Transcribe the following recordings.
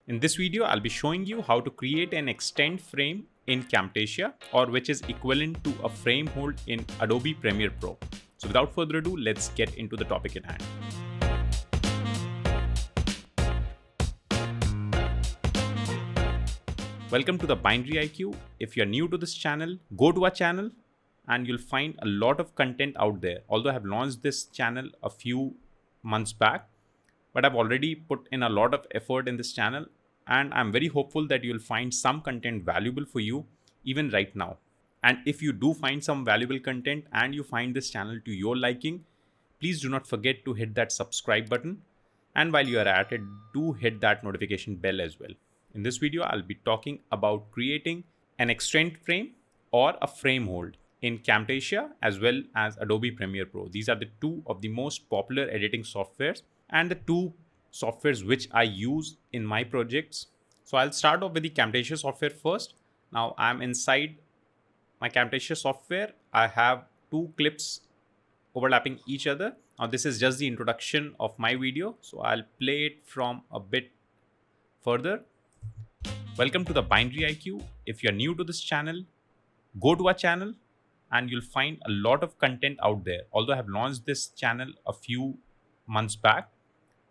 In this video, I'll be showing you how to create an extend frame in Camtasia, or which is equivalent to a frame hold in Adobe Premiere Pro. So without further ado, let's get into the topic at hand. Welcome to the Binary IQ. If you're new to this channel, go to our channel and you'll find a lot of content out there. Although I have launched this channel a few months back, but I've already put in a lot of effort in this channel, and I'm very hopeful that you'll find some content valuable for you even right now. And if you do find some valuable content and you find this channel to your liking, please do not forget to hit that subscribe button. And while you are at it, do hit that notification bell as well. In this video, I'll be talking about creating an extend frame or a frame hold in Camtasia as well as Adobe Premiere Pro. These are the two of the most popular editing softwares and the two softwares which I use in my projects. So I'll start off with the Camtasia software first. Now I'm inside my Camtasia software. I have two clips overlapping each other. Now this is just the introduction of my video, so I'll play it from a bit further. Welcome to the Binary IQ. If you're new to this channel, go to our channel and you'll find a lot of content out there. Although I have launched this channel a few months back,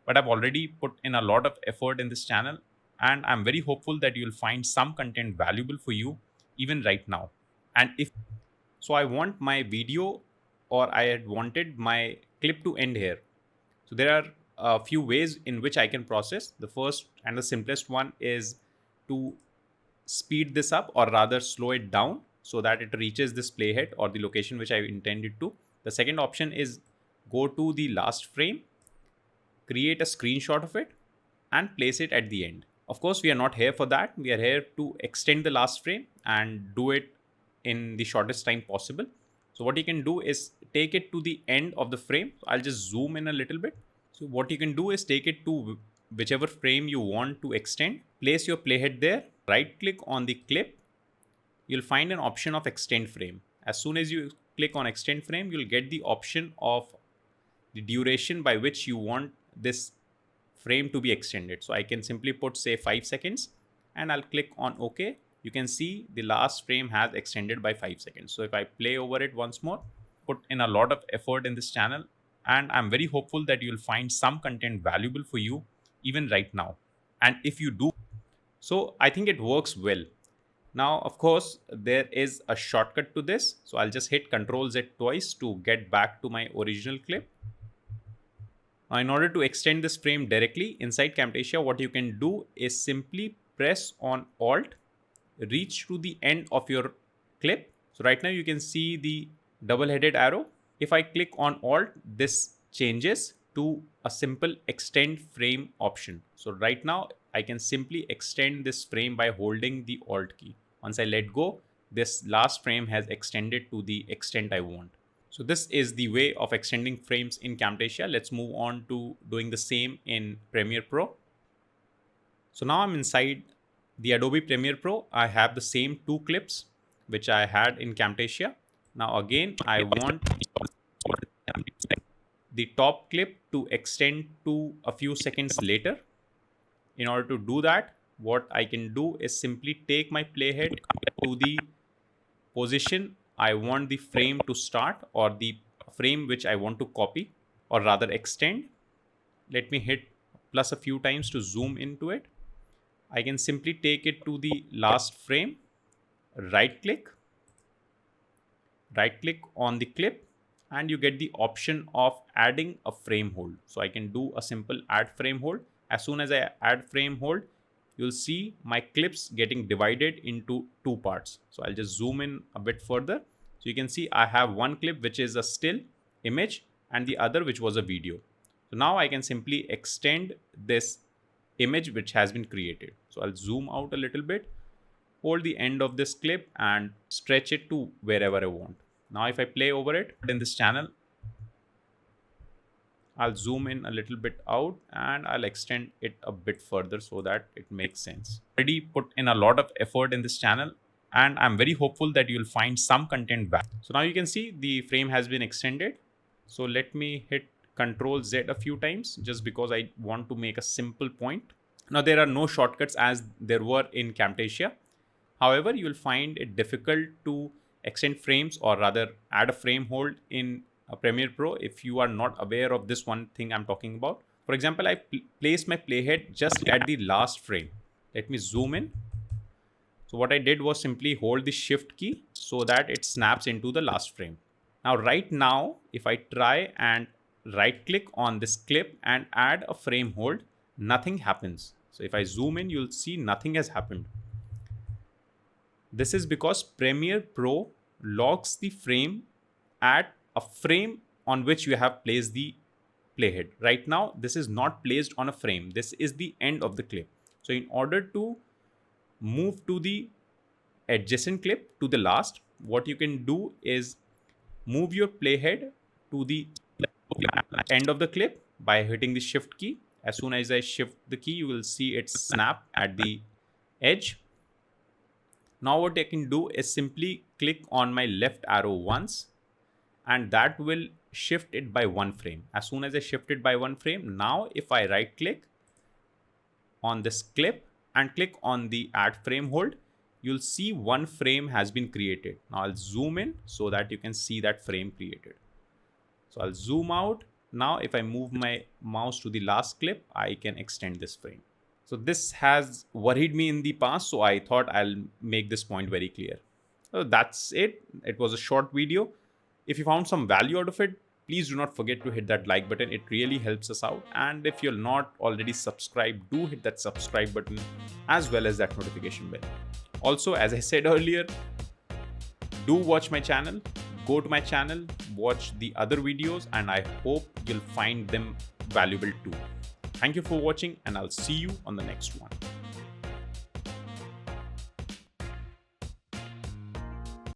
but I've already put in a lot of effort in this channel, and I'm very hopeful that you'll find some content valuable for you even right now. And if so, I want my video, or I had wanted my clip to end here. So there are a few ways in which I can process. The first and the simplest one is to speed this up, or rather slow it down, so that it reaches this playhead or the location which I intended to. The second option is go to the last frame, create a screenshot of it and place it at the end. Of course, we are not here for that. We are here to extend the last frame and do it in the shortest time possible. So what you can do is take it to the end of the frame. So I'll just zoom in a little bit. So what you can do is take it to whichever frame you want to extend, place your playhead there, right click on the clip. You'll find an option of extend frame. As soon as you click on extend frame, you'll get the option of the duration by which you want this frame to be extended. So I can simply put say 5 seconds and I'll click on OK. You can see the last frame has extended by 5 seconds. So if I play over it once more, put in a lot of effort in this channel, and I'm very hopeful that you'll find some content valuable for you even right now. And if you do, so I think it works well. Now, of course, there is a shortcut to this. So I'll just hit Ctrl Z twice to get back to my original clip. Now, in order to extend this frame directly inside Camtasia, what you can do is simply press on Alt, reach to the end of your clip. So right now you can see the double-headed arrow. If I click on Alt, this changes to a simple extend frame option. So right now I can simply extend this frame by holding the Alt key. Once I let go, this last frame has extended to the extent I want. So this is the way of extending frames in Camtasia. Let's move on to doing the same in Premiere Pro. So now I'm inside the Adobe Premiere Pro. I have the same two clips which I had in Camtasia. Now again, I want the top clip to extend to a few seconds later. In order to do that, what I can do is simply take my playhead to the position I want the frame to start, or the frame which I want to copy or rather extend. Let me hit plus a few times to zoom into it. I can simply take it to the last frame, right click on the clip, and you get the option of adding a frame hold. So I can do a simple add frame hold. As soon as I add frame hold, you'll see my clips getting divided into two parts. So I'll just zoom in a bit further. So you can see I have one clip which is a still image and the other which was a video. So now I can simply extend this image which has been created. So I'll zoom out a little bit, hold the end of this clip and stretch it to wherever I want. Now if I play over it in this channel, I'll zoom in a little bit out and I'll extend it a bit further so that it makes sense. Already put in a lot of effort in this channel, and I'm very hopeful that you'll find some content back. So now you can see the frame has been extended. So let me hit Ctrl Z a few times just because I want to make a simple point. Now there are no shortcuts as there were in Camtasia. However, you will find it difficult to extend frames, or rather add a frame hold in Premiere Pro if you are not aware of this one thing I'm talking about. For example, I placed my playhead just at the last frame. Let me zoom in. So what I did was simply hold the shift key so that it snaps into the last frame. Now right now, if I try and right click on this clip and add a frame hold, nothing happens. So if I zoom in, you'll see nothing has happened. This is because Premiere Pro logs the frame at a frame on which you have placed the playhead. Right now, this is not placed on a frame. This is the end of the clip. So in order to move to the adjacent clip, to the last, what you can do is move your playhead to the end of the clip by hitting the shift key. As soon as I shift the key, you will see it snap at the edge. Now what I can do is simply click on my left arrow once, and that will shift it by one frame. As soon as I shift it by one frame, now if I right click on this clip and click on the add frame hold, you'll see one frame has been created. Now I'll zoom in so that you can see that frame created. So I'll zoom out. Now if I move my mouse to the last clip, I can extend this frame. So this has worried me in the past, so I thought I'll make this point very clear. So that's it. It was a short video. If you found some value out of it, please do not forget to hit that like button. It really helps us out. And if you're not already subscribed, do hit that subscribe button as well as that notification bell. Also, as I said earlier, do watch my channel. Go to my channel, watch the other videos, and I hope you'll find them valuable too. Thank you for watching, and I'll see you on the next one.